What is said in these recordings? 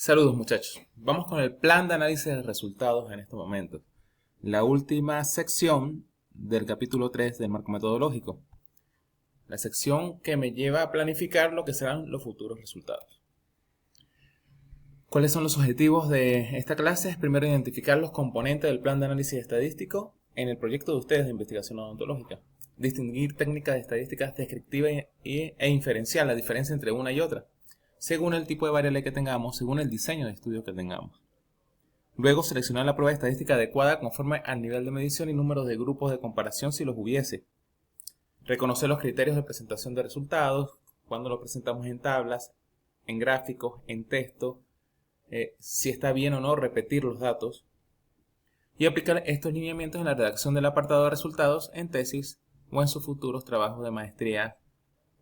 Saludos muchachos, vamos con el plan de análisis de resultados en estos momentos. La última sección del capítulo 3 del marco metodológico. La sección que me lleva a planificar lo que serán los futuros resultados. ¿Cuáles son los objetivos de esta clase? Es primero identificar los componentes del plan de análisis estadístico en el proyecto de ustedes de investigación odontológica. Distinguir técnicas de estadísticas descriptiva e inferencial, la diferencia entre una y otra, según el tipo de variable que tengamos, según el diseño de estudio que tengamos. Luego, seleccionar la prueba estadística adecuada conforme al nivel de medición y número de grupos de comparación si los hubiese. Reconocer los criterios de presentación de resultados, cuando los presentamos en tablas, en gráficos, en texto, si está bien o no repetir los datos. Y aplicar estos lineamientos en la redacción del apartado de resultados en tesis o en sus futuros trabajos de maestría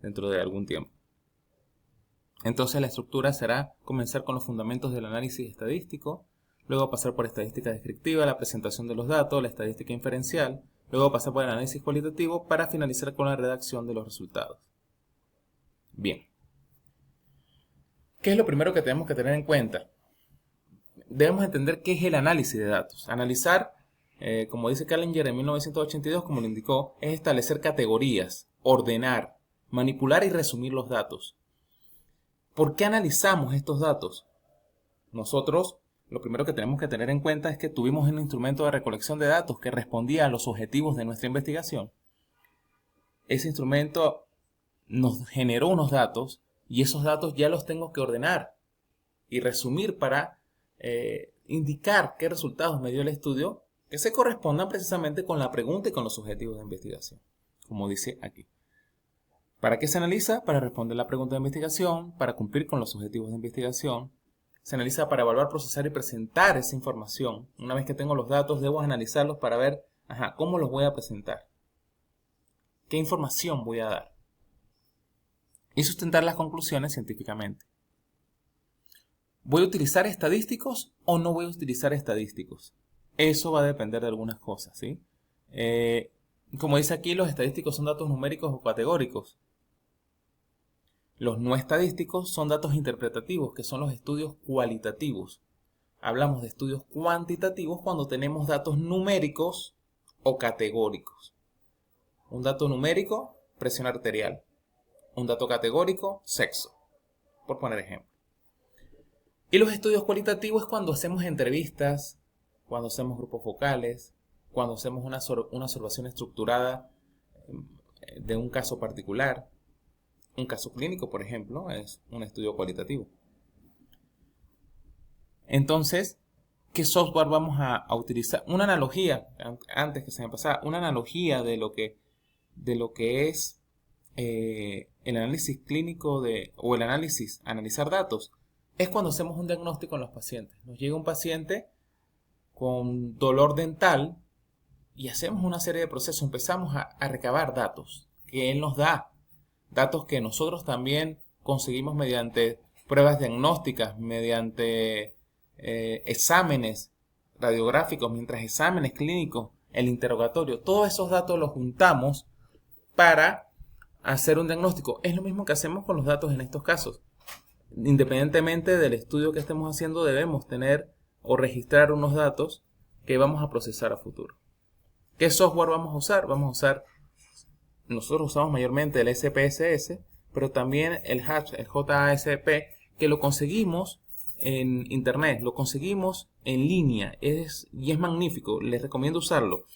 dentro de algún tiempo. Entonces la estructura será comenzar con los fundamentos del análisis estadístico, luego pasar por estadística descriptiva, la presentación de los datos, la estadística inferencial, luego pasar por el análisis cualitativo para finalizar con la redacción de los resultados. Bien. ¿Qué es lo primero que tenemos que tener en cuenta? Debemos entender qué es el análisis de datos. Analizar, como dice Challenger en 1982, como lo indicó, es establecer categorías, ordenar, manipular y resumir los datos. ¿Por qué analizamos estos datos? Nosotros lo primero que tenemos que tener en cuenta es que tuvimos un instrumento de recolección de datos que respondía a los objetivos de nuestra investigación. Ese instrumento nos generó unos datos y esos datos ya los tengo que ordenar y resumir para indicar qué resultados me dio el estudio que se correspondan precisamente con la pregunta y con los objetivos de investigación, como dice aquí. ¿Para qué se analiza? Para responder la pregunta de investigación, para cumplir con los objetivos de investigación. Se analiza para evaluar, procesar y presentar esa información. Una vez que tengo los datos, debo analizarlos para ver, cómo los voy a presentar. ¿Qué información voy a dar? Y sustentar las conclusiones científicamente. ¿Voy a utilizar estadísticos o no voy a utilizar estadísticos? Eso va a depender de algunas cosas, ¿sí? Como dice aquí, los estadísticos son datos numéricos o categóricos. Los no estadísticos son datos interpretativos, que son los estudios cualitativos. Hablamos de estudios cuantitativos cuando tenemos datos numéricos o categóricos. Un dato numérico, presión arterial. Un dato categórico, sexo, por poner ejemplo. Y los estudios cualitativos es cuando hacemos entrevistas, cuando hacemos grupos focales, cuando hacemos una observación estructurada de un caso particular. Un caso clínico, por ejemplo, es un estudio cualitativo. Entonces, ¿qué software vamos a utilizar? Una analogía, antes que se me pasara, una analogía de lo que es el análisis clínico o el analizar datos, es cuando hacemos un diagnóstico en los pacientes. Nos llega un paciente con dolor dental y hacemos una serie de procesos, empezamos a recabar datos que él nos da. Datos que nosotros también conseguimos mediante pruebas diagnósticas, mediante exámenes radiográficos, mientras exámenes clínicos, el interrogatorio. Todos esos datos los juntamos para hacer un diagnóstico. Es lo mismo que hacemos con los datos en estos casos. Independientemente del estudio que estemos haciendo, debemos tener o registrar unos datos que vamos a procesar a futuro. ¿Qué software vamos a usar? Nosotros usamos mayormente el SPSS, pero también el JASP, que lo conseguimos en internet, lo conseguimos en línea, y es magnífico, les recomiendo usarlo.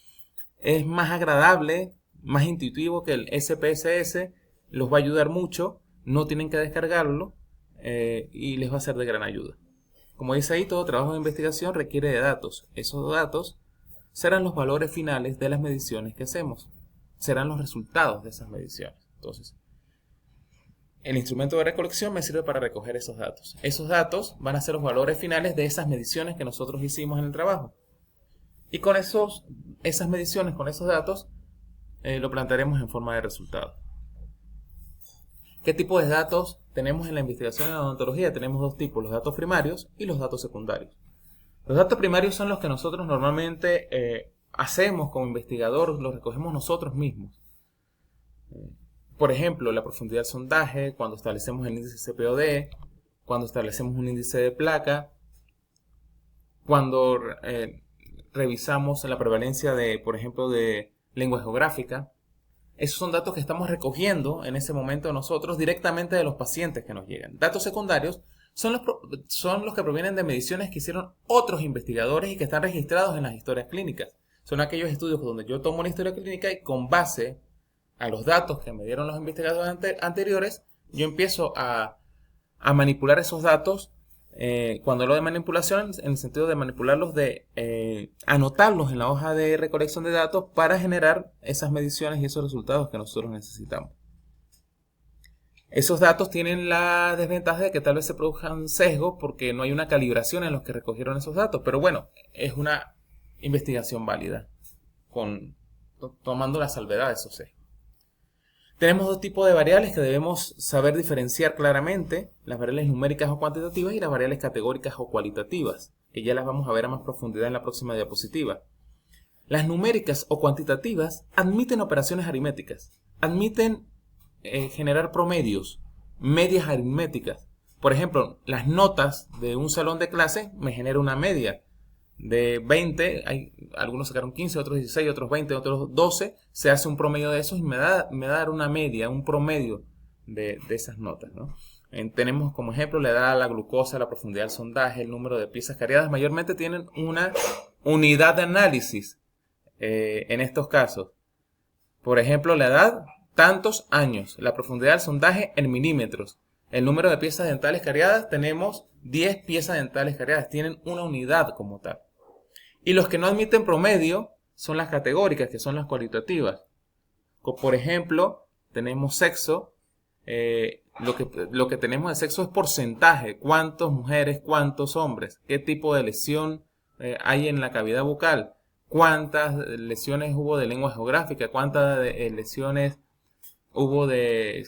Es más agradable, más intuitivo que el SPSS, los va a ayudar mucho, no tienen que descargarlo y les va a ser de gran ayuda. Como dice ahí, todo trabajo de investigación requiere de datos. Esos datos serán los valores finales de las mediciones que hacemos. Serán los resultados de esas mediciones. Entonces, el instrumento de recolección me sirve para recoger esos datos. Esos datos van a ser los valores finales de esas mediciones que nosotros hicimos en el trabajo. Y con esas mediciones, con esos datos, lo plantearemos en forma de resultado. ¿Qué tipo de datos tenemos en la investigación en la odontología? Tenemos dos tipos, los datos primarios y los datos secundarios. Los datos primarios son los que nosotros normalmente hacemos como investigador, los recogemos nosotros mismos. Por ejemplo, la profundidad del sondaje, cuando establecemos el índice CPOD, cuando establecemos un índice de placa, cuando revisamos la prevalencia de, por ejemplo, de lengua geográfica. Esos son datos que estamos recogiendo en ese momento nosotros directamente de los pacientes que nos llegan. Datos secundarios son los que provienen de mediciones que hicieron otros investigadores y que están registrados en las historias clínicas. Son aquellos estudios donde yo tomo una historia clínica y con base a los datos que me dieron los investigadores anteriores, yo empiezo a manipular esos datos. Cuando hablo de manipulación, en el sentido de manipularlos, de anotarlos en la hoja de recolección de datos para generar esas mediciones y esos resultados que nosotros necesitamos. Esos datos tienen la desventaja de que tal vez se produzcan sesgos porque no hay una calibración en los que recogieron esos datos, pero bueno, es una investigación válida, tomando la salvedad de esos sesgos. Tenemos dos tipos de variables que debemos saber diferenciar claramente, las variables numéricas o cuantitativas y las variables categóricas o cualitativas, que ya las vamos a ver a más profundidad en la próxima diapositiva. Las numéricas o cuantitativas admiten operaciones aritméticas, admiten generar promedios, medias aritméticas. Por ejemplo, las notas de un salón de clase me genera una media. De 20, algunos sacaron 15, otros 16, otros 20, otros 12, se hace un promedio de esos y me da una media, un promedio de esas notas, ¿no? Tenemos como ejemplo la edad, la glucosa, la profundidad del sondaje, el número de piezas cariadas, mayormente tienen una unidad de análisis en estos casos. Por ejemplo, la edad, tantos años, la profundidad del sondaje en milímetros. El número de piezas dentales cariadas, tenemos 10 piezas dentales cariadas, tienen una unidad como tal. Y los que no admiten promedio son las categóricas, que son las cualitativas. Por ejemplo, tenemos sexo. Lo que tenemos de sexo es porcentaje. ¿Cuántas mujeres, cuántos hombres? ¿Qué tipo de lesión hay en la cavidad bucal? ¿Cuántas lesiones hubo de lengua geográfica? ¿Cuántas lesiones hubo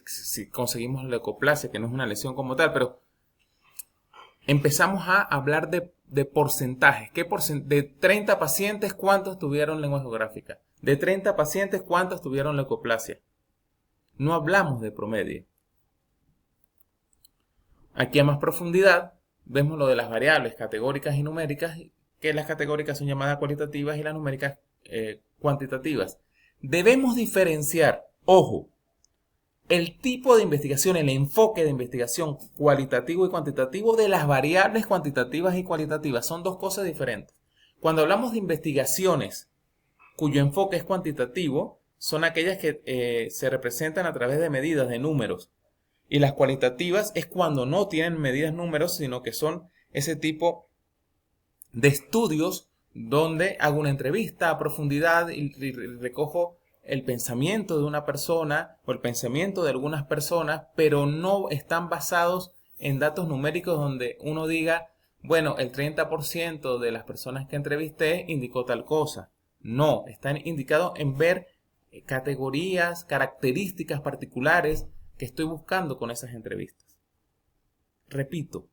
si conseguimos leucoplasia, que no es una lesión como tal? Pero empezamos a hablar de porcentajes. De 30 pacientes, ¿cuántos tuvieron lengua geográfica? De 30 pacientes, ¿cuántos tuvieron leucoplasia? No hablamos de promedio. Aquí a más profundidad vemos lo de las variables categóricas y numéricas, que las categóricas son llamadas cualitativas y las numéricas cuantitativas. Debemos diferenciar, ojo, el tipo de investigación, el enfoque de investigación cualitativo y cuantitativo de las variables cuantitativas y cualitativas. Son dos cosas diferentes. Cuando hablamos de investigaciones cuyo enfoque es cuantitativo, son aquellas que se representan a través de medidas, de números. Y las cualitativas es cuando no tienen medidas, números, sino que son ese tipo de estudios donde hago una entrevista a profundidad y recojo el pensamiento de una persona o el pensamiento de algunas personas, pero no están basados en datos numéricos donde uno diga, bueno, el 30% de las personas que entrevisté indicó tal cosa. No, están indicados en ver categorías, características particulares que estoy buscando con esas entrevistas. Repito,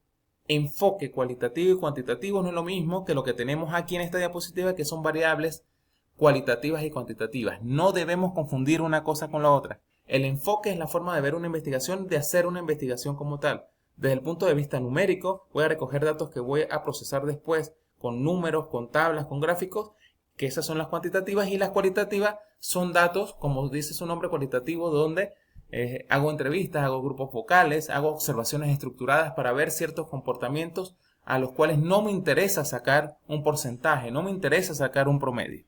enfoque cualitativo y cuantitativo no es lo mismo que lo que tenemos aquí en esta diapositiva, que son variables cualitativas y cuantitativas. No debemos confundir una cosa con la otra. El enfoque es la forma de ver una investigación, de hacer una investigación como tal. Desde el punto de vista numérico, voy a recoger datos que voy a procesar después con números, con tablas, con gráficos, que esas son las cuantitativas, y las cualitativas son datos, como dice su nombre, cualitativo, donde hago entrevistas, hago grupos focales, hago observaciones estructuradas para ver ciertos comportamientos a los cuales no me interesa sacar un porcentaje, no me interesa sacar un promedio.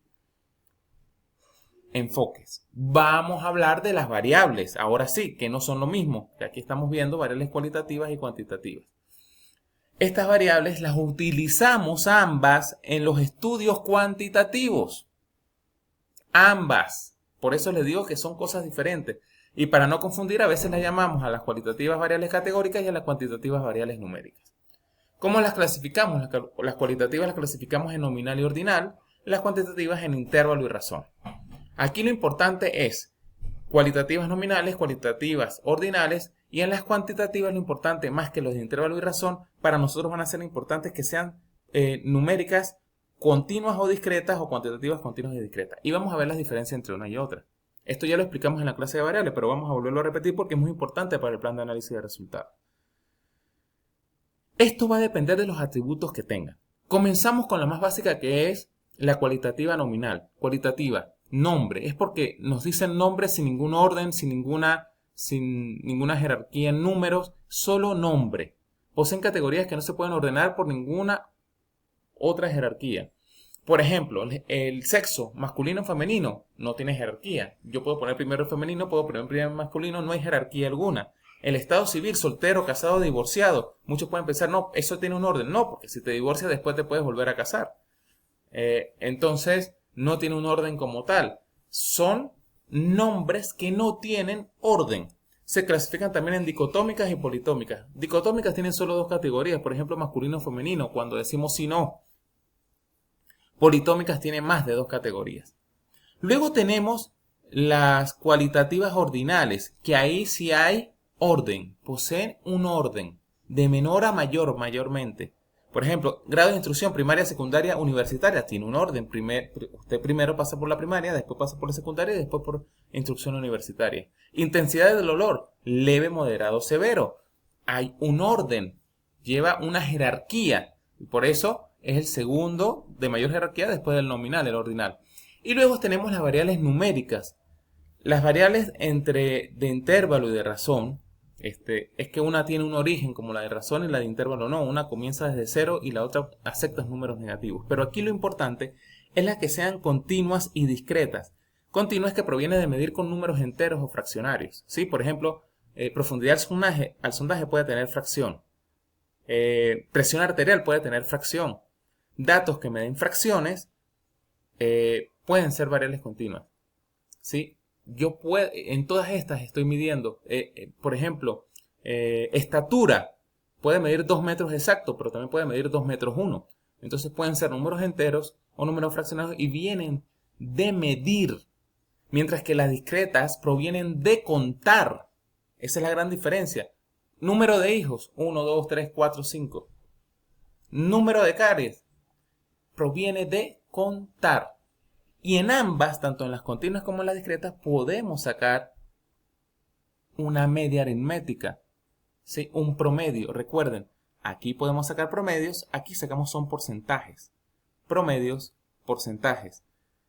Enfoques. Vamos a hablar de las variables, ahora sí, que no son lo mismo, que aquí estamos viendo variables cualitativas y cuantitativas. Estas variables las utilizamos ambas en los estudios cuantitativos. Ambas. Por eso les digo que son cosas diferentes. Y para no confundir, a veces las llamamos a las cualitativas variables categóricas y a las cuantitativas variables numéricas. ¿Cómo las clasificamos? Las cualitativas las clasificamos en nominal y ordinal, las cuantitativas en intervalo y razón. Aquí lo importante es cualitativas nominales, cualitativas ordinales, y en las cuantitativas lo importante, más que los de intervalo y razón, para nosotros van a ser importantes que sean numéricas continuas o discretas o cuantitativas continuas y discretas. Y vamos a ver las diferencias entre una y otra. Esto ya lo explicamos en la clase de variables, pero vamos a volverlo a repetir porque es muy importante para el plan de análisis de resultados. Esto va a depender de los atributos que tengan. Comenzamos con la más básica, que es la cualitativa nominal. Cualitativa, nombre. Es porque nos dicen nombre sin ningún orden, sin ninguna jerarquía en números, solo nombre. Poseen categorías que no se pueden ordenar por ninguna otra jerarquía. Por ejemplo, el sexo masculino o femenino no tiene jerarquía. Yo puedo poner primero el femenino, puedo poner primero el masculino, no hay jerarquía alguna. El estado civil, soltero, casado, divorciado. Muchos pueden pensar, no, eso tiene un orden. No, porque si te divorcias después te puedes volver a casar. Entonces, no tiene un orden como tal. Son nombres que no tienen orden. Se clasifican también en dicotómicas y politómicas. Dicotómicas tienen solo dos categorías, por ejemplo, masculino o femenino, cuando decimos sí, no. Politómicas tienen más de dos categorías. Luego tenemos las cualitativas ordinales, que ahí sí hay orden, poseen un orden, de menor a mayor mayormente. Por ejemplo, grado de instrucción primaria, secundaria, universitaria, tiene un orden. Usted primero pasa por la primaria, después pasa por la secundaria y después por instrucción universitaria. Intensidad del dolor, leve, moderado, severo. Hay un orden, lleva una jerarquía. Y por eso es el segundo de mayor jerarquía después del nominal, el ordinal. Y luego tenemos las variables numéricas. Las variables de intervalo y de razón, es que una tiene un origen como la de razón y la de intervalo no. Una comienza desde cero y la otra acepta números negativos. Pero aquí lo importante es las que sean continuas y discretas. Continuas que proviene de medir con números enteros o fraccionarios. ¿Sí? Por ejemplo, profundidad al sondaje puede tener fracción. Presión arterial puede tener fracción. Datos que me den fracciones pueden ser variables continuas. ¿Sí? En todas estas estoy midiendo, por ejemplo, estatura puede medir 2 metros exactos, pero también puede medir 2 metros 1. Entonces pueden ser números enteros o números fraccionados y vienen de medir, mientras que las discretas provienen de contar. Esa es la gran diferencia. Número de hijos, 1, 2, 3, 4, 5. Número de caries proviene de contar. Y en ambas, tanto en las continuas como en las discretas, podemos sacar una media aritmética, ¿sí? Un promedio. Recuerden, aquí podemos sacar promedios, aquí sacamos son porcentajes. Promedios, porcentajes.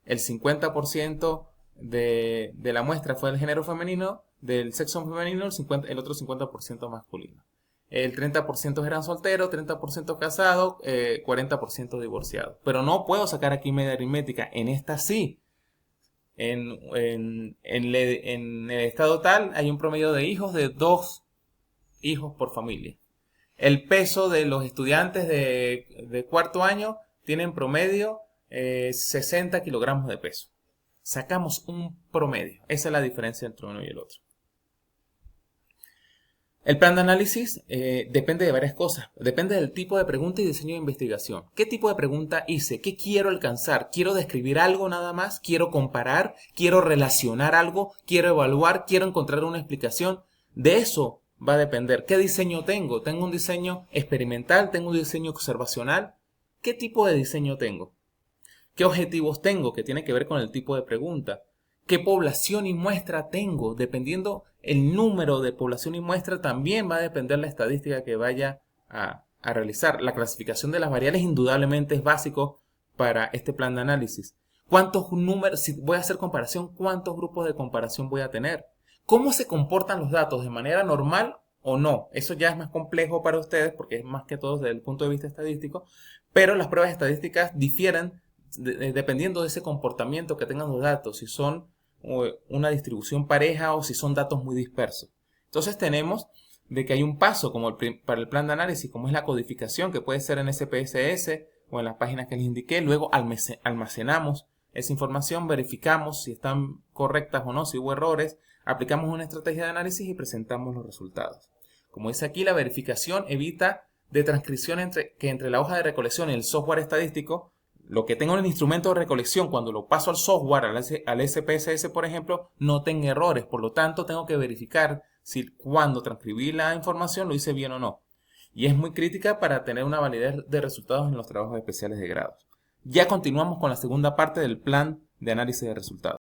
El 50% de la muestra fue del género femenino, del sexo femenino, el otro 50% masculino. El 30% eran solteros, 30% casados, 40% divorciados. Pero no puedo sacar aquí media aritmética. En esta sí. En el estado tal hay un promedio de hijos de 2 hijos por familia. El peso de los estudiantes de cuarto año tienen promedio 60 kilogramos de peso. Sacamos un promedio. Esa es la diferencia entre uno y el otro. El plan de análisis depende de varias cosas. Depende del tipo de pregunta y diseño de investigación. ¿Qué tipo de pregunta hice? ¿Qué quiero alcanzar? ¿Quiero describir algo nada más? ¿Quiero comparar? ¿Quiero relacionar algo? ¿Quiero evaluar? ¿Quiero encontrar una explicación? De eso va a depender. ¿Qué diseño tengo? ¿Tengo un diseño experimental? ¿Tengo un diseño observacional? ¿Qué tipo de diseño tengo? ¿Qué objetivos tengo? Que tiene que ver con el tipo de pregunta. ¿Qué población y muestra tengo? Dependiendo el número de población y muestra, también va a depender la estadística que vaya a realizar. La clasificación de las variables indudablemente es básico para este plan de análisis. ¿Cuántos números, si voy a hacer comparación, cuántos grupos de comparación voy a tener? ¿Cómo se comportan los datos? ¿De manera normal o no? Eso ya es más complejo para ustedes porque es más que todo desde el punto de vista estadístico, pero las pruebas estadísticas difieren dependiendo de ese comportamiento que tengan los datos, si son una distribución pareja o si son datos muy dispersos. Entonces tenemos de que hay un paso como para el plan de análisis, como es la codificación, que puede ser en SPSS o en las páginas que les indiqué. Luego almacenamos esa información, verificamos si están correctas o no, si hubo errores, aplicamos una estrategia de análisis y presentamos los resultados. Como dice aquí, la verificación evita de transcripción entre la hoja de recolección y el software estadístico. Lo que tengo en el instrumento de recolección, cuando lo paso al software, al SPSS, por ejemplo, no tenga errores. Por lo tanto, tengo que verificar si cuando transcribí la información lo hice bien o no. Y es muy crítica para tener una validez de resultados en los trabajos especiales de grados. Ya continuamos con la segunda parte del plan de análisis de resultados.